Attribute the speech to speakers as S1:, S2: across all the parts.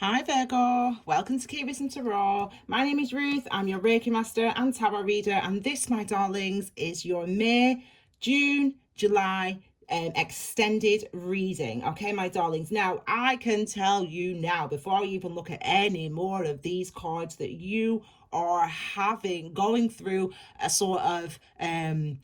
S1: Hi Virgo, welcome to Keep Listen to Raw. My name is Ruth, I'm your Reiki Master and Tarot Reader, and this, my darlings, is your May, June, July extended reading. Okay, my darlings. Now, I can tell you now, before I even look at any more of these cards, that you are going through a sort of download,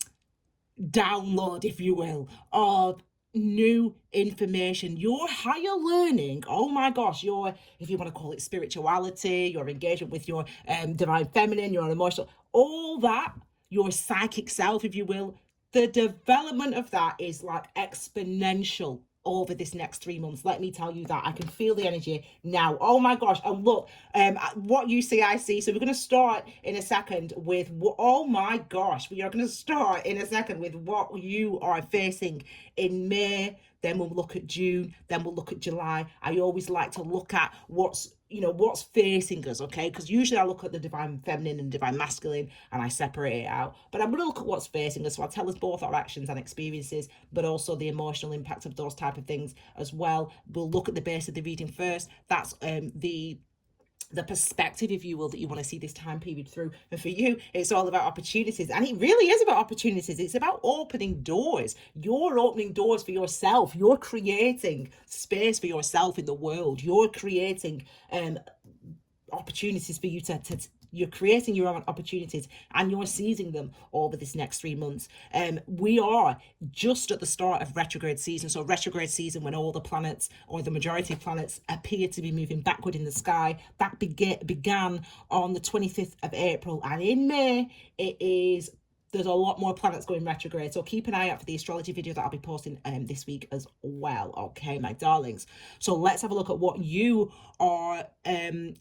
S1: if you will, of new information. Your higher learning, oh my gosh, your, if you want to call it spirituality, your engagement with your divine feminine, your emotional, all that, your psychic self, if you will, the development of that is like exponential over this next 3 months. Let me tell you that. I can feel the energy now. Oh my gosh. And look, what you see, I see. So we're going to start in a second with oh my gosh, we are going to start in a second with what you are facing in May. Then we'll look at June, then we'll look at July. I always like to look at what's facing us, okay? Because usually I look at the divine feminine and divine masculine and I separate it out. But I'm going to look at what's facing us. So I'll tell us both our actions and experiences, but also the emotional impact of those type of things as well. We'll look at the base of the reading first. That's the perspective, if you will, that you want to see this time period through. And for you, it's all about opportunities. And it really is about opportunities. It's about opening doors. You're opening doors for yourself. You're creating space for yourself in the world. You're creating opportunities for you to you're creating your own opportunities and you're seizing them over this next 3 months. We are just at the start of retrograde season. So retrograde season, when all the planets, or the majority of planets, appear to be moving backward in the sky, that began on the 25th of April, and in May there's a lot more planets going retrograde. So keep an eye out for the astrology video that I'll be posting this week as well. Okay, my darlings. So let's have a look at what you are.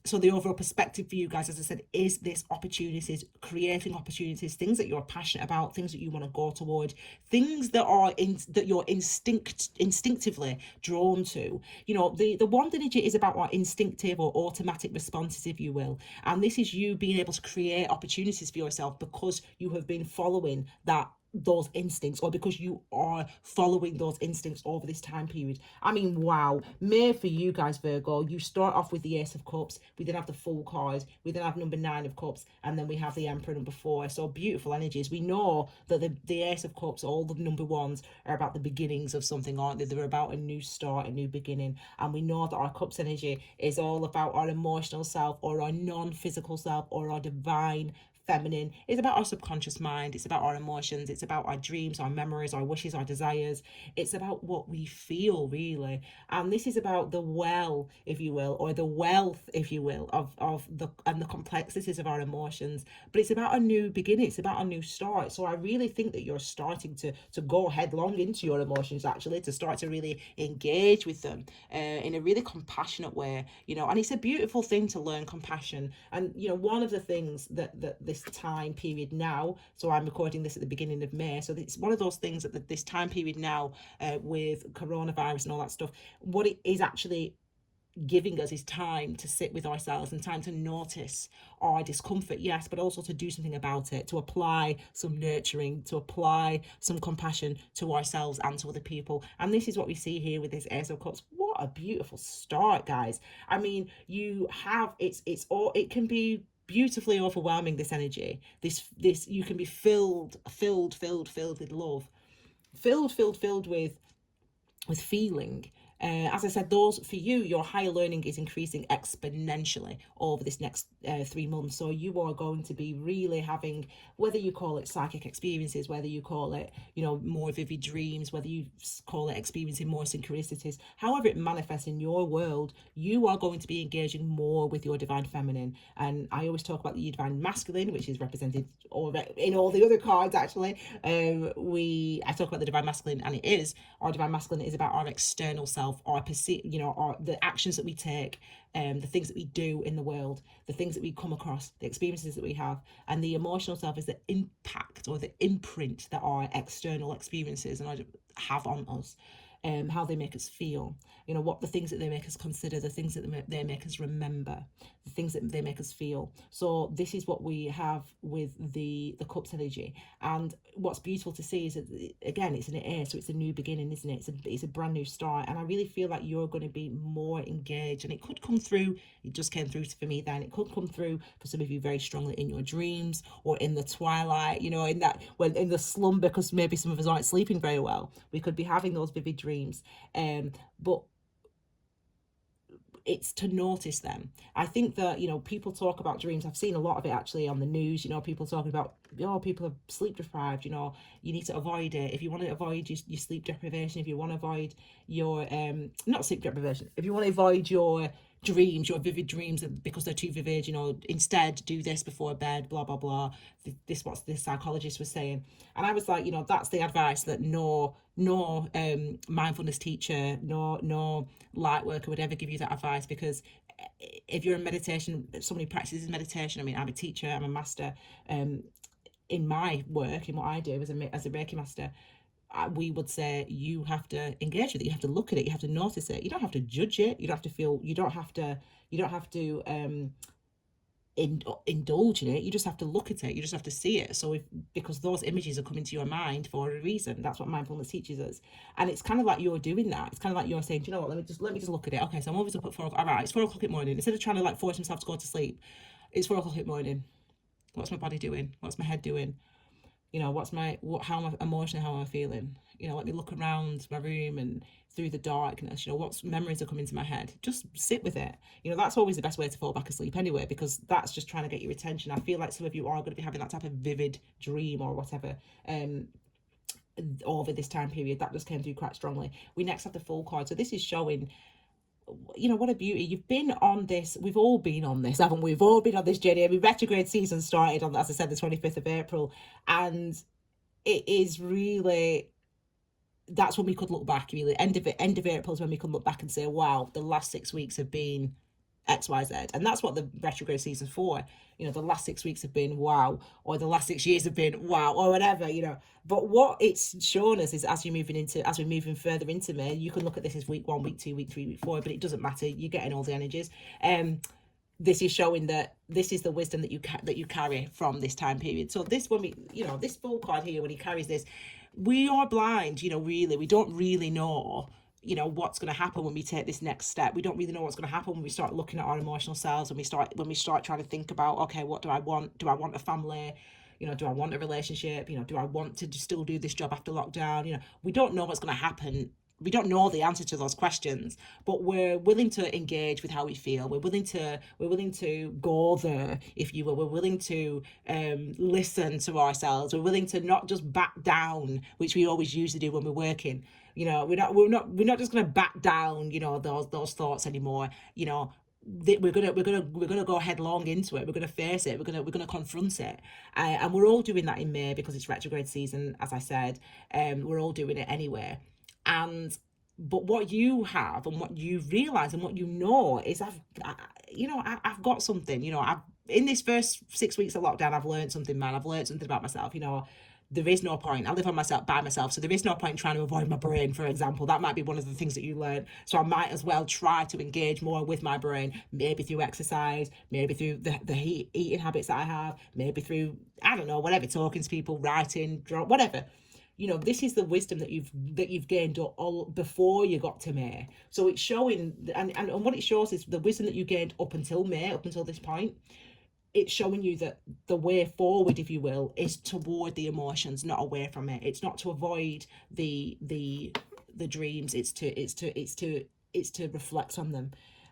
S1: So the overall perspective for you guys, as I said, is this opportunities, creating opportunities, things that you're passionate about, things that you want to go toward, things that are that you're instinctively drawn to. You know, the one energy is about our instinctive or automatic responses, if you will. And this is you being able to create opportunities for yourself because you have been following those instincts, or because you are following those instincts over this time period. I mean, wow. May for you guys, Virgo, you start off with the Ace of Cups, we then have the Fool card, we then have number 9 of Cups, and then we have the Emperor, number 4. So beautiful energies. We know that the Ace of Cups, all the number ones, are about the beginnings of something, aren't they? They're about a new start, a new beginning. And we know that our Cups energy is all about our emotional self, or our non-physical self, or our divine feminine. It's about our subconscious mind. It's about our emotions. It's about our dreams, our memories, our wishes, our desires. It's about what we feel, really. And this is about the well, if you will, or the wealth, if you will, of the complexities of our emotions. But it's about a new beginning. It's about a new start. So I really think that you're starting to go headlong into your emotions, actually, to start to really engage with them in a really compassionate way, and it's a beautiful thing to learn compassion. And one of the things that this time period now, so I'm recording this at the beginning of May, so it's one of those things that this time period now, with coronavirus and all that stuff, what it is actually giving us is time to sit with ourselves and time to notice our discomfort, yes, but also to do something about it, to apply some nurturing, to apply some compassion to ourselves and to other people. And this is what we see here with this Ace of Cups. What a beautiful start, guys. I mean, you have it's all, it can be beautifully overwhelming, this energy. This you can be filled with love, filled with feeling. As I said, those for you, your higher learning is increasing exponentially over this next 3 months. So you are going to be really having, whether you call it psychic experiences, whether you call it, more vivid dreams, whether you call it experiencing more synchronicities, however it manifests in your world, you are going to be engaging more with your divine feminine. And I always talk about the divine masculine, which is represented in all the other cards, actually. I talk about the divine masculine, and our divine masculine is about our external self, our the actions that we take, the things that we do in the world, the things that we come across, the experiences that we have. And the emotional self is the impact or the imprint that our external experiences and have on us. how they make us feel, what the things that they make us consider, the things that they make us remember, the things that they make us feel. So this is what we have with the cups energy. And what's beautiful to see is that, again, it's an air, so it's a new beginning, isn't it? It's a brand new start, and I really feel like you're going to be more engaged, and it could come through. It just came through for me then. It could come through for some of you very strongly in your dreams, or in the twilight, in that, when in the slumber, because maybe some of us aren't sleeping very well. We could be having those vivid dreams, but it's to notice them. I think that, people talk about dreams. I've seen a lot of it actually on the news, people talking about, people are sleep deprived, you need to avoid it. If you want to avoid your sleep deprivation, if you want to avoid your, not sleep deprivation, if you want to avoid your dreams, your vivid dreams, because they're too vivid, instead do this before bed, blah, blah, blah. This, what this psychologist was saying. And I was like, that's the advice that no mindfulness teacher, no light worker would ever give you that advice. Because if you're in meditation, somebody practices meditation, I mean, I'm a teacher, I'm a master, in my work, in what I do as a Reiki Master, we would say you have to engage with it, you have to look at it, you have to notice it, you don't have to judge it, you don't have to feel, you don't have to indulge in it, you just have to look at it, you just have to see it. So because those images are coming to your mind for a reason, that's what mindfulness teaches us. And it's kind of like you're doing that. It's kind of like you're saying, do you know what, let me just look at it. Okay, so I'm always up at 4 o'clock. All right, it's 4 o'clock in the morning. Instead of trying to force myself to go to sleep, it's 4 o'clock in the morning. What's my body doing? What's my head doing? How am I emotionally, how am I feeling? Let me look around my room and through the darkness, what memories are coming to my head. Just sit with it. That's always the best way to fall back asleep anyway, because that's just trying to get your attention. I feel like some of you are going to be having that type of vivid dream or whatever, over this time period. That just came through quite strongly. We next have the Fool card. So this is showing, what a beauty. You've been on this, we've all been on this, haven't we? We've all been on this journey. I mean, retrograde season started on, as I said, the 25th of April, and it is really, that's when we could look back, really. End of April is when we can look back and say, wow, the last 6 weeks have been XYZ. And that's what the retrograde season's for. The last 6 weeks have been wow, or the last 6 years have been wow, or whatever, But what it's shown us is, as we're moving further into May, you can look at this as week 1, week 2, week 3, week 4, but it doesn't matter. You're getting all the energies. This is showing that this is the wisdom that you carry from this time period. So this, when we, this Fool card here, when he carries this, we are blind, really. We don't really know, what's going to happen when we take this next step. We don't really know what's going to happen when we start looking at our emotional selves, when we start trying to think about, okay, what do I want? Do I want a family? Do I want a relationship? Do I want to still do this job after lockdown? We don't know what's going to happen. We don't know the answer to those questions, but we're willing to engage with how we feel. We're willing to go there, if you will. We're willing to listen to ourselves. We're willing to not just back down, which we always usually do when we're working. We're not just going to back down, those thoughts anymore. We're gonna go headlong into it. We're gonna face it. We're gonna confront it, and we're all doing that in May because it's retrograde season, as I said. We're all doing it anyway. But what you have and what you realize and what is, I've got something. I've, in this first 6 weeks of lockdown, I've learned something, man. I've learned something about myself. There is no point. I live by myself, so there is no point trying to avoid my brain, for example. That might be one of the things that you learn. So I might as well try to engage more with my brain, maybe through exercise, maybe through the eating habits that I have, maybe through, I don't know, whatever, talking to people, writing, whatever. This is the wisdom that you've gained all before you got to May. So it's showing, and what it shows is the wisdom that you gained up until May, up until this point. It's showing you that the way forward, if you will, is toward the emotions, not away from it. It's not to avoid the dreams. It's to reflect on them.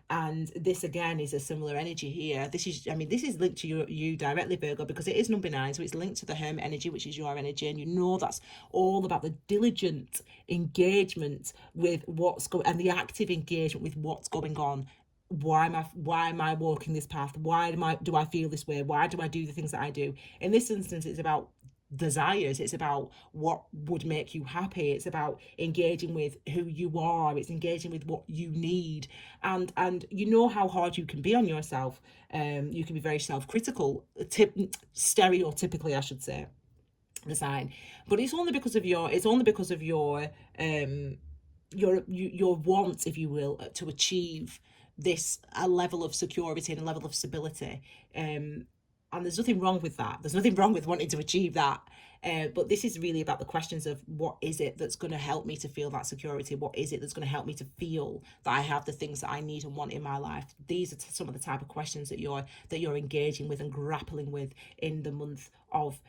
S1: And this again is a similar energy here. This is linked to you directly, Virgo, because it is number 9, so it's linked to the Hermit energy, which is your energy, and that's all about the diligent engagement with what's going, and the active engagement with what's going on. Why am I walking this path? Do I feel this way? Why do I do the things that I do? In this instance, it's about desires. It's about what would make you happy. It's about engaging with who you are. It's engaging with what you need, and how hard you can be on yourself. You can be very self-critical, stereotypically, I should say, the sign, but it's only because of your your want, if you will, to achieve this a level of security and a level of stability. And there's nothing wrong with that. There's nothing wrong with wanting to achieve that. But this is really about the questions of what is it that's going to help me to feel that security? What is it that's going to help me to feel that I have the things that I need and want in my life? These are some of the type of questions that you're engaging with and grappling with in the month of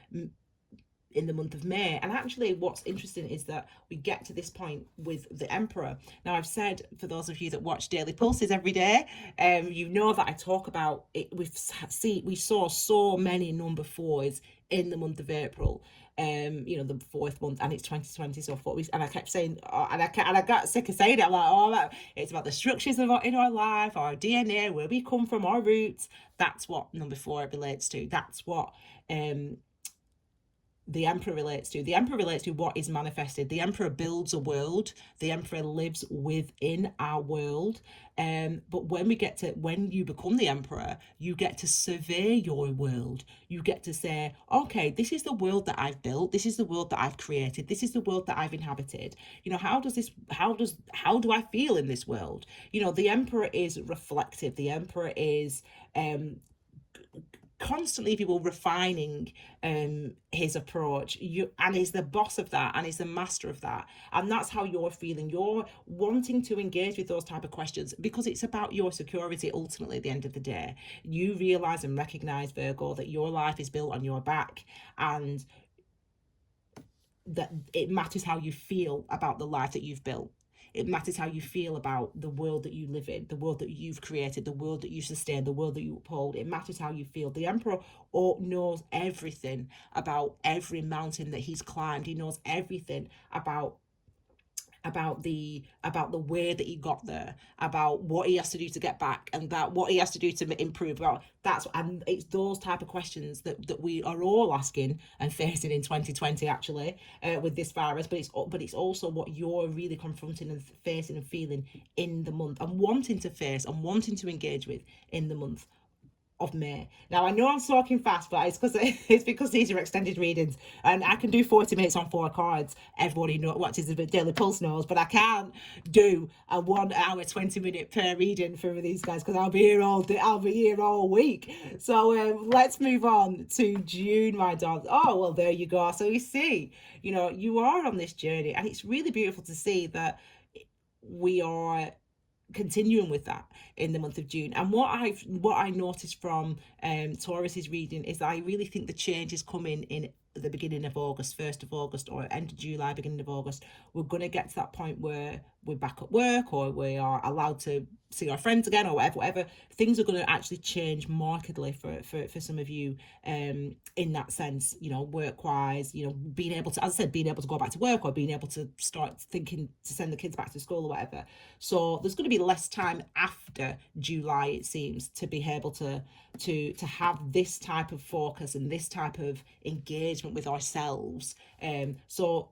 S1: May. And actually, what's interesting is that we get to this point with the Emperor. Now, I've said, for those of you that watch Daily Pulses every day, you know that I talk about it. We saw so many number fours in the month of April. The fourth month, and it's 2020, so 4 weeks. And I kept saying, and I got sick of saying it. I'm like, it's about the structures in our life, our DNA, where we come from, our roots. That's what number 4 relates to. That's what the Emperor relates to. The Emperor relates to what is manifested. The Emperor builds a world. The Emperor lives within our world. But when you become the Emperor, you get to survey your world. You get to say, okay, this is the world that I've built. This is the world that I've created. This is the world that I've inhabited. How do I feel in this world? The Emperor is reflective. The Emperor is constantly, if you will, refining his approach. And he's the boss of that, and he's the master of that. And that's how you're feeling. You're wanting to engage with those type of questions because it's about your security. Ultimately, at the end of the day, you realize and recognize, Virgo, that your life is built on your back, and that it matters how you feel about the life that you've built. It matters how you feel about the world that you live in, the world that you've created, the world that you sustain, the world that you uphold. It matters how you feel. The Emperor knows everything about every mountain that he's climbed. He knows everything about the way that he got there, about what he has to do to get back, and about what he has to do to improve. And it's those type of questions that we are all asking and facing in 2020, actually, with this virus. But it's also what you're really confronting and facing and feeling in the month, and wanting to face and wanting to engage with in the month of May. Now, I know I'm talking fast, but it's because these are extended readings, and I can do 40 minutes on 4 cards. Everybody watches the Daily Pulse knows, but I can't do a 1 hour 20-minute per reading for these guys because I'll be here all day. I'll be here all week. So let's move on to June, my darling. Oh, well, there you go. So you see, you are on this journey, and it's really beautiful to see that we are continuing with that in the month of June. And what I noticed from Taurus's reading is that I really think the change is coming in the beginning of August, 1st of August, or end of July, beginning of August. We're going to get to that point where we're back at work, or we are allowed to see our friends again, or whatever. Things are going to actually change markedly for some of you in that sense, work wise, being able to, as I said, being able to go back to work, or being able to start thinking to send the kids back to school or whatever. So there's going to be less time after July, it seems, to be able to have this type of focus and this type of engagement with ourselves. So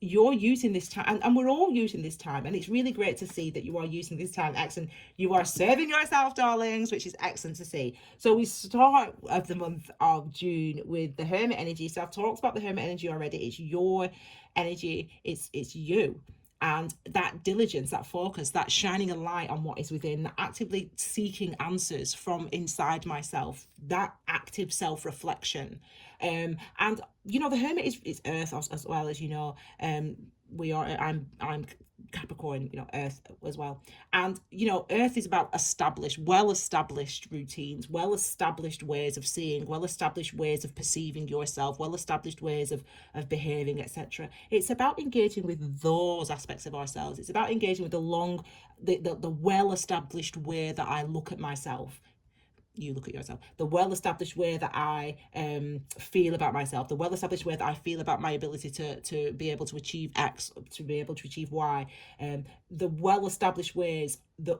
S1: you're using this time, and we're all using this time, and it's really great to see that you are using this time. Excellent. You are serving yourself, darlings, which is excellent to see. So we start of the month of June with the Hermit energy. So I've talked about the Hermit energy already. It's your energy. It's you. And that diligence, that focus, that shining a light on what is within, that actively seeking answers from inside myself, that active self-reflection. And the Hermit is Earth, as well as I'm Capricorn, Earth as well. And Earth is about well-established routines, well-established ways of seeing, well-established ways of perceiving yourself, well-established ways of behaving, etc. It's about engaging with those aspects of ourselves. It's about engaging with the well-established way that I look at myself. You look at yourself, the well-established way that I feel about myself, the well-established way that I feel about my ability to be able to achieve X, to be able to achieve Y, the well-established ways that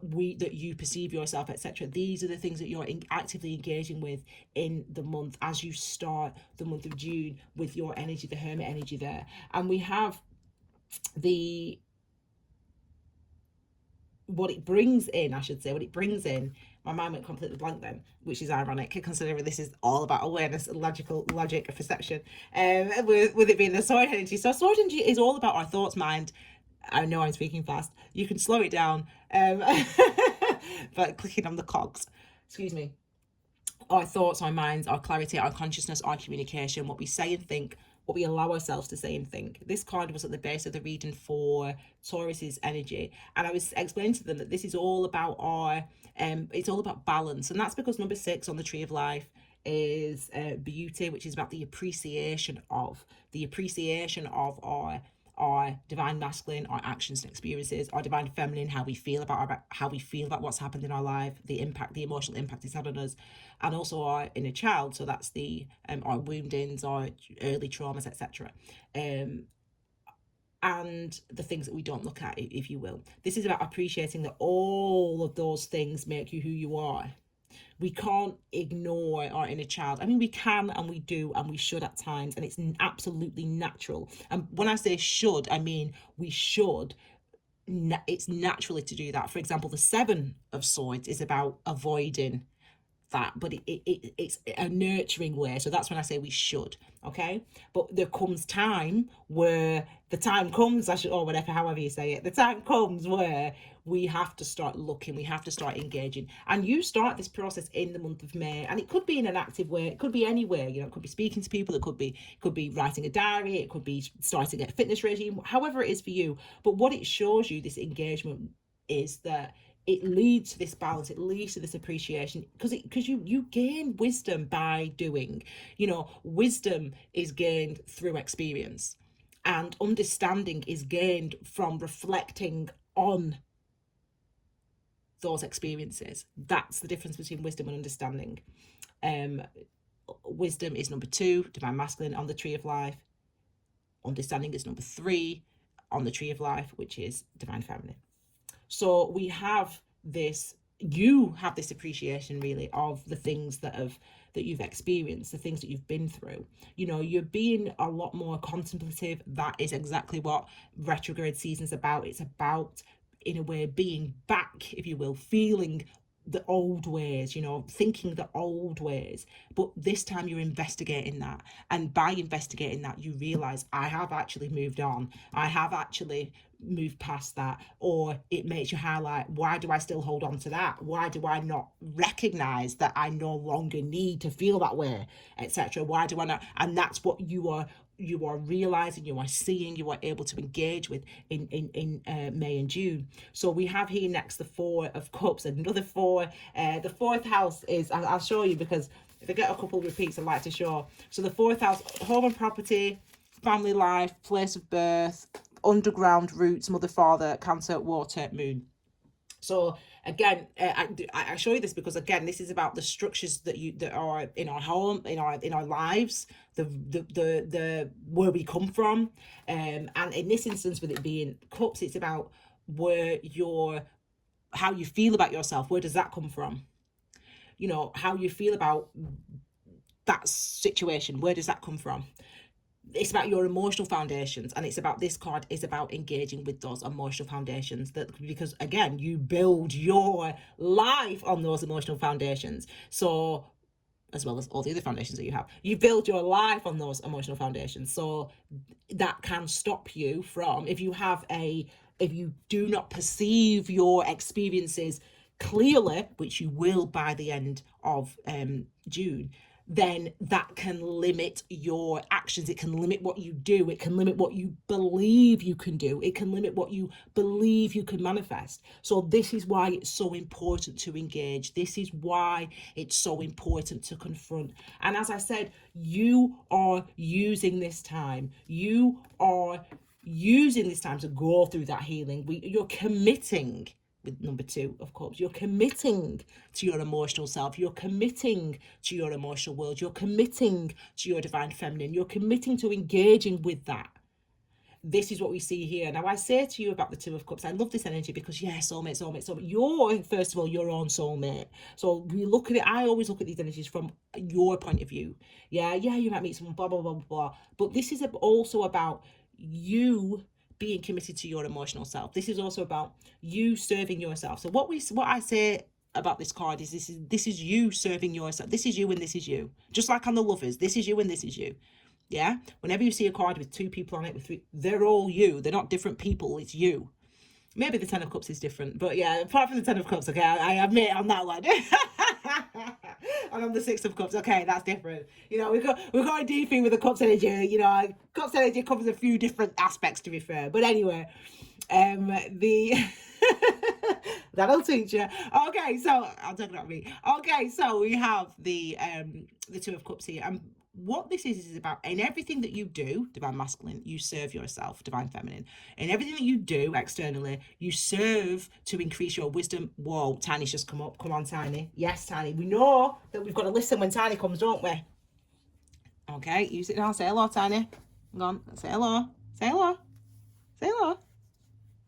S1: you perceive yourself, etc. These are the things that you're actively engaging with in the month as you start the month of June with your energy, the Hermit energy there. And we have what it brings in, my mind went completely blank then, which is ironic considering this is all about awareness, logic, perception, with it being the sword energy. So sword energy is all about our thoughts, mind, I know I'm speaking fast. You can slow it down by clicking on the cogs. Excuse me. Our thoughts, our minds, our clarity, our consciousness, our communication, what we say and think, what we allow ourselves to say and think. This card was at the base of the reading for Taurus's energy, and I was explaining to them that this is all about our, it's all about balance, and that's because number 6 on the Tree of Life is beauty, which is about the appreciation of our divine masculine, our actions and experiences, our divine feminine, how we feel about what's happened in our life, the emotional impact it's had on us, and also our inner child. So that's the our woundings, our early traumas, etc. And the things that we don't look at, if you will. This is about appreciating that all of those things make you who you are. We can't ignore our inner child. I mean, we can and we do and we should at times, and it's absolutely natural. And when I say should, I mean we should. It's naturally to do that. For example, the 7 of Swords is about avoiding that, but it's a nurturing way. So that's when I say we should. Okay, but there comes time where the time comes, or whatever, however you say it, the time comes where we have to start looking, we have to start engaging. And you start this process in the month of May, and it could be in an active way, it could be anywhere, it could be speaking to people, it could be writing a diary, it could be starting a fitness regime, however it is for you. But what it shows you, this engagement, is that it leads to this balance, it leads to this appreciation, because you gain wisdom by doing. Wisdom is gained through experience, and understanding is gained from reflecting on those experiences. That's the difference between wisdom and understanding. Wisdom is number 2, divine masculine, on the Tree of Life. Understanding is number 3 on the Tree of Life, which is divine feminine. So you have this appreciation, really, of the things that you've experienced, the things that you've been through. You're being a lot more contemplative. That is exactly what retrograde season is about. It's about, in a way, being back, if you will, feeling the old ways, thinking the old ways. But this time you're investigating that. And by investigating that, you realize, I have actually moved on. I have actually moved past that. Or it makes you highlight, why do I still hold on to that? Why do I not recognize that I no longer need to feel that way, etc.? Why do I not? And that's what you are realizing, you are seeing, you are able to engage with in May and June. So we have here next the 4 of Cups, another 4. The 4th house is, I'll show you, because if I get a couple of repeats, I'd like to show. So the 4th house, home and property, family life, place of birth, underground roots, mother, father, Cancer, water, moon. So again, I show you this because, again, this is about the structures that are in our home, in our lives, the where we come from, and in this instance, with it being Cups, it's about how you feel about yourself. Where does that come from? How you feel about that situation. Where does that come from? It's about your emotional foundations, and it's about, this card is about engaging with those emotional foundations, because again, you build your life on those emotional foundations. So, as well as all the other foundations that you build your life on those emotional foundations. So that can stop you from, if you do not perceive your experiences clearly, which you will by the end of June, then that can limit your actions. It can limit what you do. It can limit what you believe you can do. It can limit what you believe you can manifest. So this is why it's so important to engage. This is why it's so important to confront. And as I said, you are using this time. You are using this time to go through that healing. You're committing. With number 2 of Cups, you're committing to your emotional self, you're committing to your emotional world, you're committing to your divine feminine, you're committing to engaging with that. This is what we see here. Now, I say to you about the 2 of Cups, I love this energy because, yeah, soulmate. You're, first of all, your own soulmate. So we look at it, I always look at these energies from your point of view. Yeah, you might meet someone, blah, blah, blah, blah. But this is also about you being committed to your emotional self. This is also about you serving yourself. So what I say about this card is this is you serving yourself. This is you and this is you. Just like on the Lovers, this is you and this is you. Yeah, whenever you see a card with 2 people on it, with 3, they're all you. They're not different people. It's you. Maybe the Ten of Cups is different, but yeah, apart from the Ten of Cups, okay, I admit on that one. And on the Six of Cups, okay, that's different. You know, we're going deeping with the Cups energy. You know, Cups energy covers a few different aspects, to be fair. But anyway, the that'll teach you. Okay, so I'll talk about me. Okay, so we have the Two of Cups here, and what this is about, in everything that you do, divine masculine, you serve yourself, divine feminine. In everything that you do externally, you serve to increase your wisdom. Whoa, Tiny's just come up. Come on, Tiny. Yes, Tiny. We know that we've got to listen when Tiny comes, don't we? Okay, use it now. Say hello, Tiny. Go on. Say hello. Say hello. Say hello.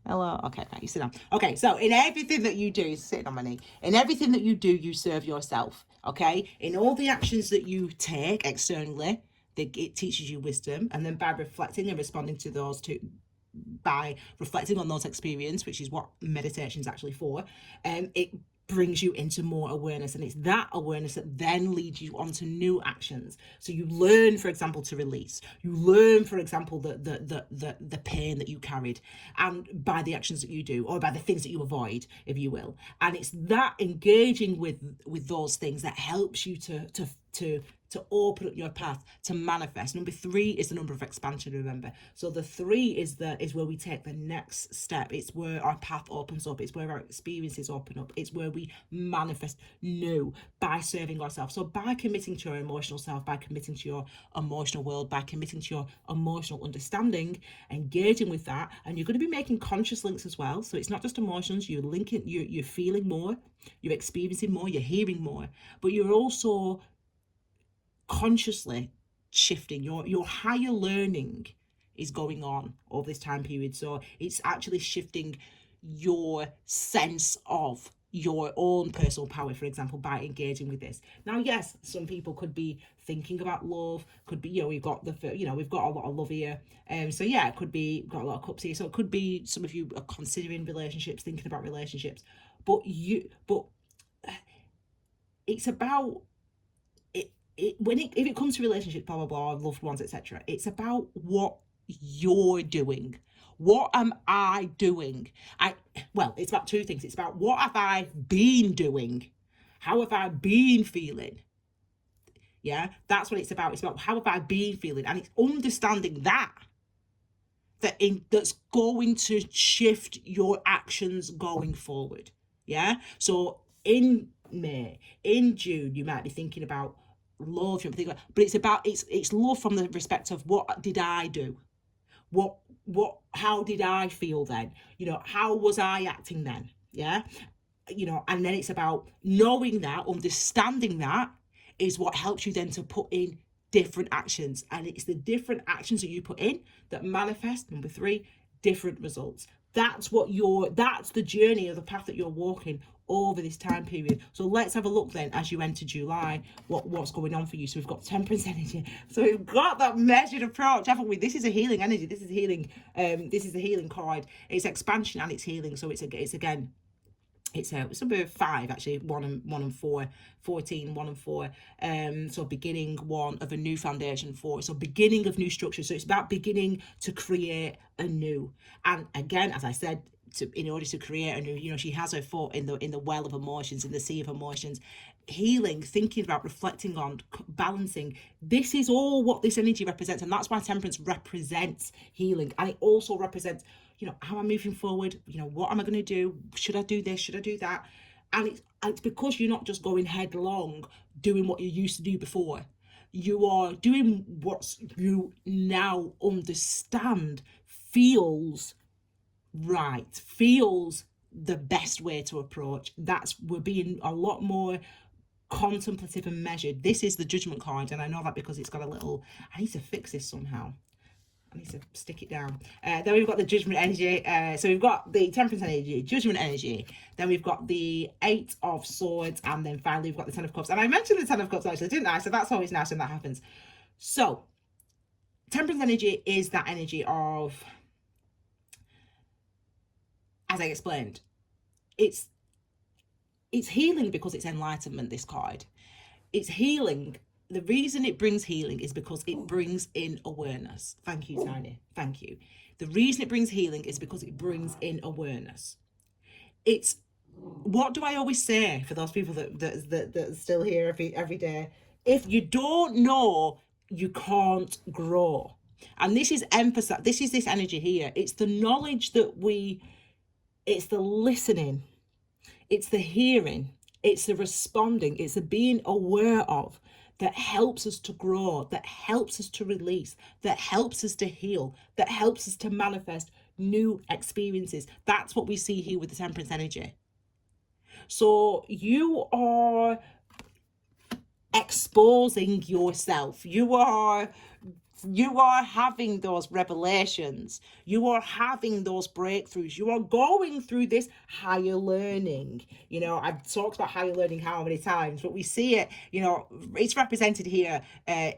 S1: Hello. Okay, right, you sit down. Okay, so in everything that you do, sitting on my knee, in everything that you do, you serve yourself. Okay, in all the actions that you take externally, it teaches you wisdom, and then by reflecting and responding to those two, by reflecting on those experiences, which is what meditation is actually for, it brings you into more awareness, and it's that awareness that then leads you on to new actions. So you learn, for example, to release. You learn, for example, the pain that you carried, and by the actions that you do, or by the things that you avoid, if you will. And it's that engaging with those things that helps you to open up your path to manifest. Number 3 is the number of expansion, remember. So the 3 is where we take the next step. It's where our path opens up. It's where our experiences open up. It's where we manifest new by serving ourselves. So by committing to your emotional self, by committing to your emotional world, by committing to your emotional understanding, engaging with that, and you're going to be making conscious links as well. So it's not just emotions. You're linking, you're feeling more, you're experiencing more, you're hearing more, but you're also consciously shifting. Your higher learning is going on over this time period, so it's actually shifting your sense of your own personal power, for example, by engaging with this. Now, yes, some people could be thinking about love, could be, we've got we've got a lot of love here, so yeah, it could be, got a lot of cups here, so it could be some of you are considering relationships, thinking about relationships, but it's about if it comes to relationships, blah blah blah, loved ones, etc., it's about what you're doing. What am I doing? It's about 2 things. It's about what have I been doing, how have I been feeling. Yeah, that's what it's about. It's about how have I been feeling, and it's understanding that's going to shift your actions going forward. Yeah, so in May, in June, you might be thinking about love, but it's love from the respect of what did I do, how did I feel then, how was I acting then. Yeah, and then it's about knowing that, understanding that is what helps you then to put in different actions, and it's the different actions that you put in that manifest, number 3, different results. That's the journey of the path that you're walking over this time period. So let's have a look then, as you enter July, what's going on for you. So we've got temperance energy, so we've got that measured approach, haven't we? This is a healing energy. This is healing. This is the healing card. It's expansion and it's healing. So it's again, it's number 5 actually, 1 and 4, 14, 1 and 4. So beginning 1 of a new foundation, 4, so beginning of new structure. So it's about beginning to create a new. And again, as I said, in order to create a new, she has her foot in the well of emotions, in the sea of emotions. Healing, thinking about, reflecting on, balancing, this is all what this energy represents, and that's why temperance represents healing, and it also represents, how I'm moving forward, what am I going to do, should I do this, should I do that. And it's because you're not just going headlong doing what you used to do before. You are doing what you now understand feels right, feels the best way to approach. We're being a lot more contemplative and measured. This is the Judgment card, and I know that because it's got a little, I need to fix this somehow. I need to stick it down. Then we've got the Judgment energy. So we've got the Temperance energy, Judgment energy. Then we've got the 8 of Swords, and then finally we've got the 10 of Cups. And I mentioned the 10 of Cups actually, didn't I? So that's always nice when that happens. So Temperance energy is that energy of, as I explained, it's healing because it's enlightenment, this card. It's healing The reason it brings healing is because it brings in awareness. Thank you, Tiny. Thank you. The reason it brings healing is because it brings in awareness. It's, what do I always say for those people that are still here every day? If you don't know, you can't grow. And this is emphasized. This is this energy here. It's the knowledge it's the listening, it's the hearing, it's the responding, it's the being aware of that helps us to grow, that helps us to release, that helps us to heal, that helps us to manifest new experiences. That's what we see here with the Temperance energy. So you are exposing yourself. You are having those revelations. You are having those breakthroughs. You are going through this higher learning. I've talked about higher learning how many times, but we see it, it's represented here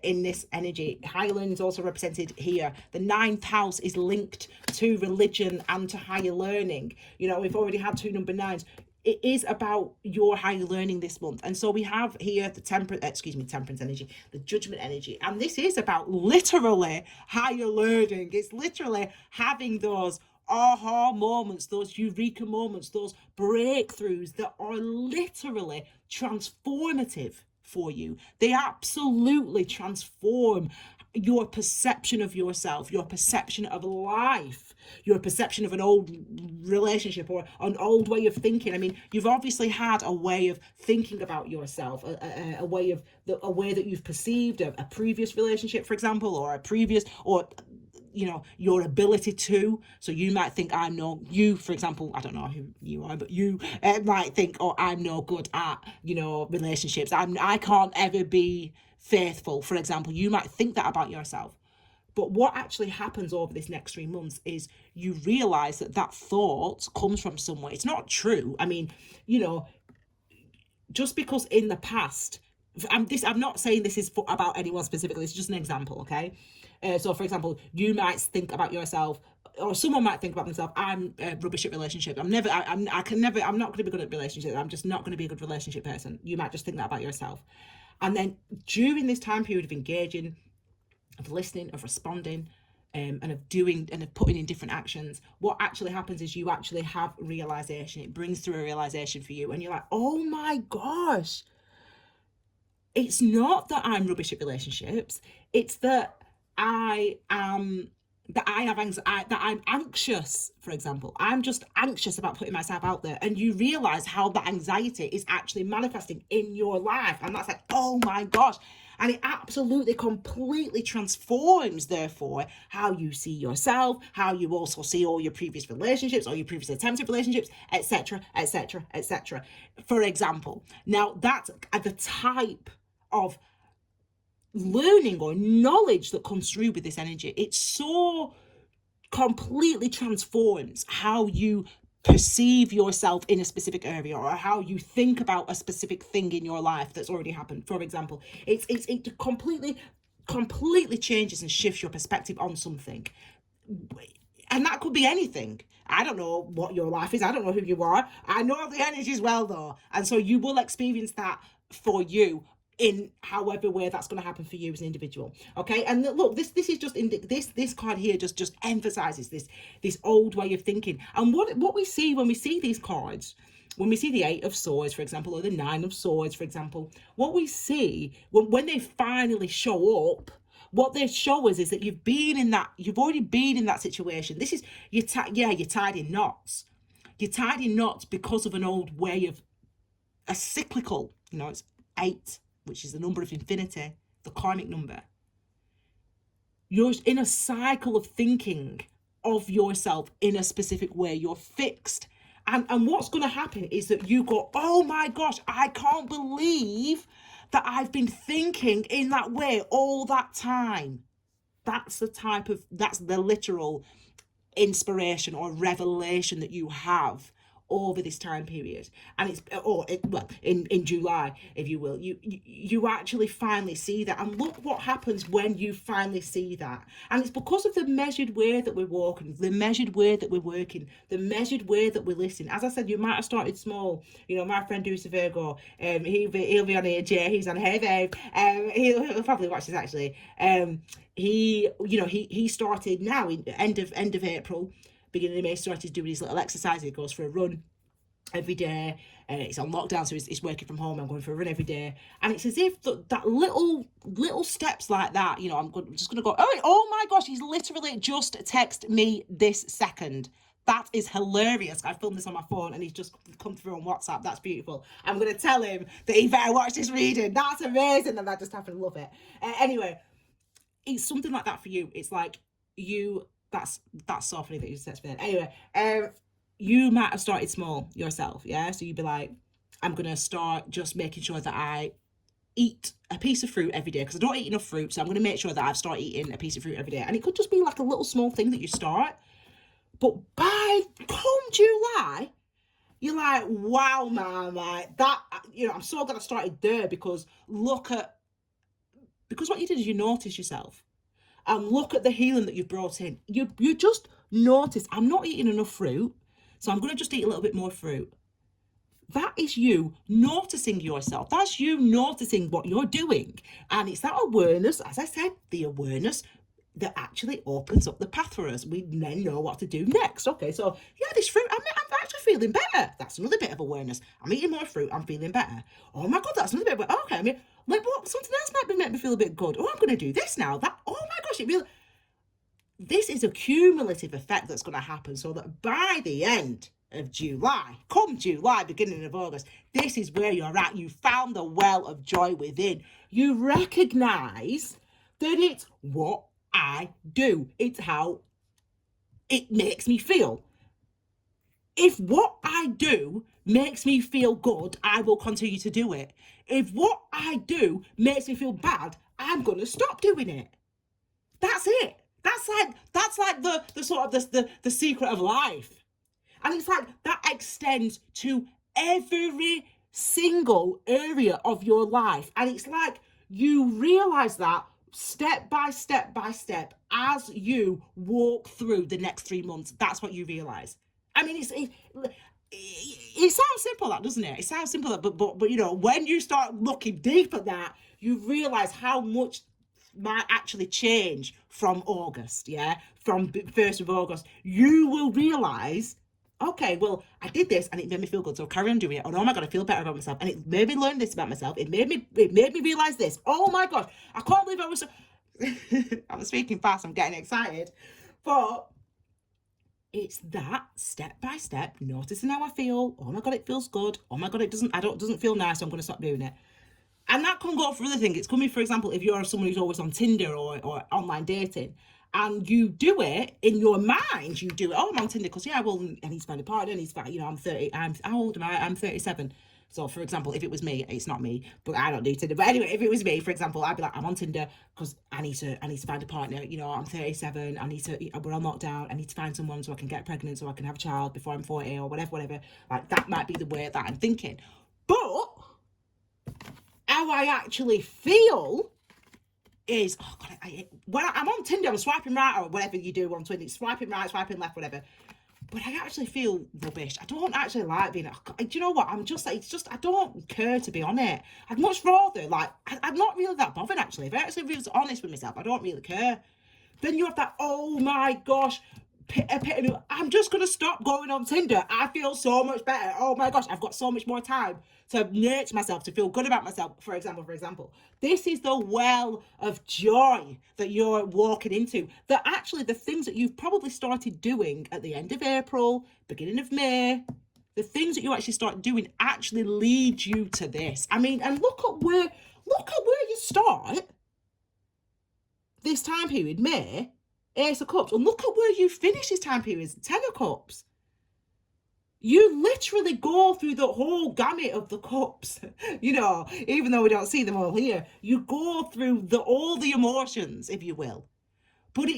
S1: in this energy. Higher learning is also represented here. The ninth house is linked to religion and to higher learning. We've already had 2 number 9s. It is about your higher learning this month. And so we have here the temperance energy, the judgment energy. And this is about literally higher learning. It's literally having those aha moments, those eureka moments, those breakthroughs that are literally transformative for you. They absolutely transform your perception of yourself, your perception of life, your perception of an old relationship or an old way of thinking. I mean, you've obviously had a way of thinking about yourself, a way that you've perceived a previous relationship, for example, or a previous, or your ability to. So you might think, you, for example, I don't know who you are, but you might think, I'm no good at, relationships. I can't ever be faithful, for example. You might think that about yourself. But what actually happens over this next 3 months is you realize that thought comes from somewhere. It's not true. I mean, just because in the past, I'm not saying this is about anyone specifically. It's just an example, okay? So, for example, you might think about yourself, or someone might think about themselves, I'm rubbish at relationships. I'm not going to be good at relationships. I'm just not going to be a good relationship person. You might just think that about yourself. And then during this time period of engaging, of listening, of responding, and of doing and of putting in different actions, what actually happens is you actually have realization. It brings through a realization for you, and you're like, oh my gosh, it's not that I'm rubbish at relationships. It's that I'm anxious, for example. I'm just anxious about putting myself out there. And you realize how that anxiety is actually manifesting in your life. And that's like, oh my gosh. And it absolutely completely transforms, therefore, how you see yourself, how you also see all your previous relationships or your previous attempts at relationships, etc., etc., etc. For example, now that's the type of learning or knowledge that comes through with this energy. It so completely transforms how you perceive yourself in a specific area, or how you think about a specific thing in your life that's already happened. For example, it completely changes and shifts your perspective on something. And that could be anything. I don't know what your life is. I don't know who you are. I know the energies well, though. And so you will experience that for you in however way that's going to happen for you as an individual. Okay. And look, this is just in this card here just emphasizes this old way of thinking. And what we see when we see these cards, when we see the 8 of Swords, for example, or the 9 of Swords, for example, what we see when they finally show up, what they show us is that you've already been in that situation. This is, you're tied in knots. You're tied in knots because of an old way of a cyclical, it's 8, which is the number of infinity, the karmic number. You're in a cycle of thinking of yourself in a specific way. You're fixed. And what's going to happen is that you go, oh my gosh, I can't believe that I've been thinking in that way all that time. That's the literal inspiration or revelation that you have over this time period. And it's, in July, if you will, you actually finally see that. And look what happens when you finally see that. And it's because of the measured way that we're walking, the measured way that we're working, the measured way that we're listening. As I said, you might have started small. You know, my friend who's a Virgo, he'll be on here, Jay, he's on Hey Babe. He'll probably watch this actually. He started now in end of April, beginning of May, started doing his little exercise. He goes for a run every day. It's on lockdown, so he's working from home. I'm going for a run every day, and it's as if that little steps like that. You know, I'm just gonna go. Oh my gosh, he's literally just texted me this second. That is hilarious. I filmed this on my phone and he's just come through on WhatsApp. That's beautiful. I'm going to tell him that he better watch this reading. That's amazing. And that just happened. Love it. Anyway, it's something like that for you. It's like that's so funny that you said that. Anyway, you might have started small yourself. Yeah. So you'd be like, I'm going to start just making sure that I eat a piece of fruit every day, because I don't eat enough fruit. So I'm going to make sure that I've started eating a piece of fruit every day. And it could just be like a little small thing that you start. But by come July, you're like, wow, man, like that, you know, I'm so glad I started there, because what you did is you notice yourself and look at the healing that you've brought in. You just notice, I'm not eating enough fruit, so I'm going to just eat a little bit more fruit. That is you noticing yourself. That's you noticing what you're doing. And it's that awareness, as I said, the awareness that actually opens up the path for us. We then know what to do next. Okay, so yeah, this fruit, I'm actually feeling better. That's another bit of awareness. I'm eating more fruit, I'm feeling better. Oh my God, that's another bit of, okay, I mean, like what, something else might make me feel a bit good. Oh, I'm going to do this now. That, oh my gosh, this is a cumulative effect that's going to happen, so that by the end of July, come July, beginning of August, this is where you're at. You found the well of joy within. You recognize that it's what I do. It's how it makes me feel. If what I do makes me feel good, I will continue to do it. If what I do makes me feel bad, I'm going to stop doing it. That's it. That's like the sort of the secret of life. And it's like that extends to every single area of your life. And it's like you realize that step by step by step as you walk through the next 3 months. That's what you realize. I mean, it sounds simple, that, doesn't it? It sounds simple, but you know, when you start looking deep at that, you realize how much might actually change from August. Yeah, from 1st of August, you will realize, okay, well, I did this and it made me feel good, so carry on doing it. Oh, oh my God, I feel better about myself, and it made me learn this about myself. It made me realize this. Oh my gosh, I can't believe I was. I'm speaking fast. I'm getting excited, but it's that step by step, noticing how I feel. Oh my God, it feels good. Oh my God, it doesn't feel nice. So I'm going to stop doing it. And that can go for other things. It's coming, for example, if you're someone who's always on Tinder or online dating, and you do it in your mind, you do it, oh, I'm on Tinder because, yeah, well, I need to find a partner, I need to find, you know, how old am I? I'm 37. So, for example, if it was me, it's not me, but I don't do Tinder. But anyway, if it was me, for example, I'd be like, I'm on Tinder because I need to find a partner. You know, I'm 37. We're on lockdown. I need to find someone so I can get pregnant, so I can have a child before I'm 40 or whatever. Like, that might be the way that I'm thinking. But how I actually feel is, oh God, when I'm on Tinder, I'm swiping right, or whatever you do on Twitter, swiping right, swiping left, whatever. But I actually feel rubbish. I don't actually like being, do you know what? It's just, I don't care to be on it. I'd much rather, like, I'm not really that bothered, actually. If I actually was honest with myself, I don't really care. Then you have that, oh my gosh, I'm just going to stop going on Tinder. I feel so much better. Oh my gosh, I've got so much more time to nurture myself, to feel good about myself. For example, this is the well of joy that you're walking into. That actually the things that you've probably started doing at the end of April, beginning of May, the things that you actually start doing actually lead you to this. I mean, and look at where you start this time period, May, Ace of Cups, and look at where you finish this time period, Ten of Cups. You literally go through the whole gamut of the cups, you know, even though we don't see them all here. You go through all the emotions, if you will. But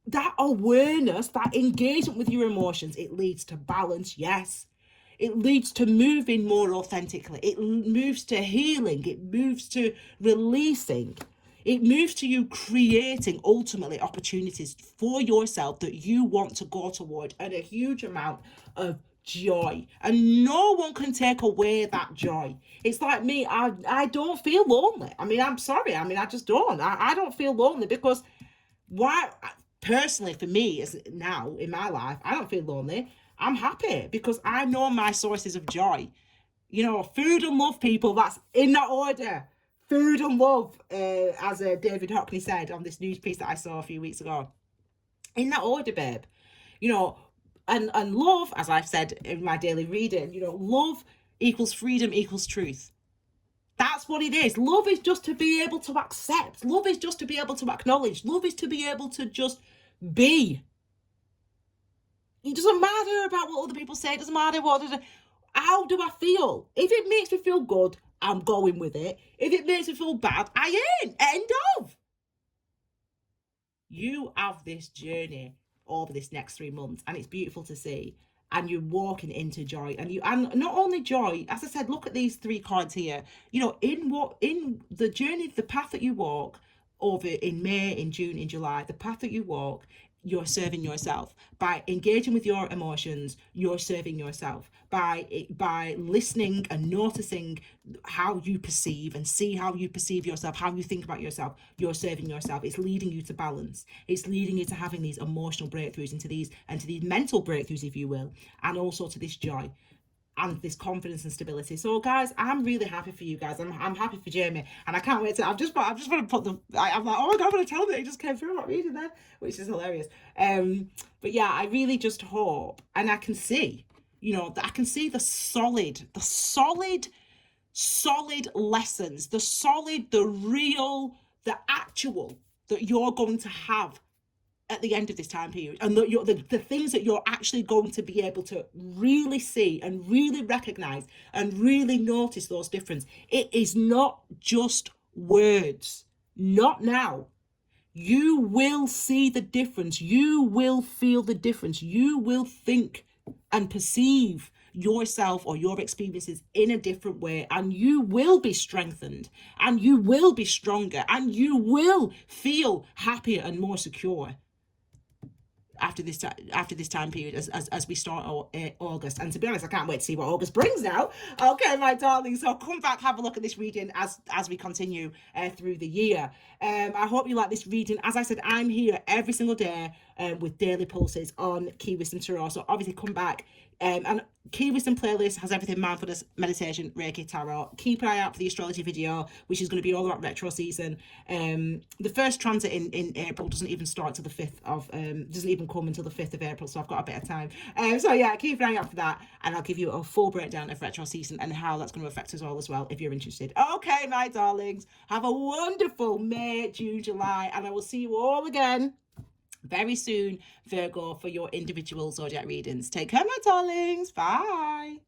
S1: that awareness, that engagement with your emotions, it leads to balance, yes. It leads to moving more authentically. It moves to healing. It moves to releasing. It moves to you creating ultimately opportunities for yourself that you want to go toward, and a huge amount of joy. And no one can take away that joy. It's like me, I don't feel lonely. I mean, I'm sorry. I mean, I just don't. I don't feel lonely because why? Personally, for me, as now in my life, I don't feel lonely. I'm happy because I know my sources of joy. You know, food and love, people. That's in that order. Food and love, as David Hockney said on this news piece that I saw a few weeks ago. In that order, babe. You know, and love, as I've said in my daily reading, you know, love equals freedom equals truth. That's what it is. Love is just to be able to accept. Love is just to be able to acknowledge. Love is to be able to just be. It doesn't matter about what other people say. It doesn't matter how do I feel. If it makes me feel good, I'm going with it. If it makes me feel bad, I ain't. End of. You have this journey over this next 3 months, and it's beautiful to see. And you're walking into joy, and not only joy, as I said, look at these 3 cards here. You know, in the journey, the path that you walk over in May, in June, in July, the path that you walk, you're serving yourself. By engaging with your emotions, you're serving yourself. By listening and noticing how you perceive and see how you perceive yourself, how you think about yourself, you're serving yourself. It's leading you to balance. It's leading you to having these emotional breakthroughs, into these mental breakthroughs, if you will, and also to this joy and this confidence and stability. So guys, I'm really happy for you guys. I'm happy for Jamie, and I can't wait to. I've just want to put the. I'm like, oh my god, I'm gonna tell them it just came through. I'm not reading that, which is hilarious. But yeah, I really just hope, and I can see, you know, that I can see the solid lessons, the real, the actual that you're going to have at the end of this time period, and the things that you're actually going to be able to really see and really recognize and really notice those differences. It is not just words. Not now. You will see the difference. You will feel the difference. You will think and perceive yourself or your experiences in a different way, and you will be strengthened, and you will be stronger, and you will feel happier and more secure after this time period, as we start August. And to be honest, I can't wait to see what August brings now. Okay, my darlings, so come back, have a look at this reading as we continue through the year. I hope you like this reading. As I said, I'm here every single day with daily pulses on Key Wisdom Tarot, so obviously come back. And Key Wisdom playlist has everything: mindfulness, meditation, Reiki, tarot. Keep an eye out for the astrology video, which is going to be all about retro season. The first transit in April doesn't even start till the 5th of doesn't even come until the 5th of April, so I've got a bit of time. So yeah, keep an eye out for that, and I'll give you a full breakdown of retro season and how that's going to affect us all as well, if you're interested. Okay, my darlings, have a wonderful May, June, July, and I will see you all again very soon, Virgo, for your individual zodiac readings. Take care, my darlings. Bye.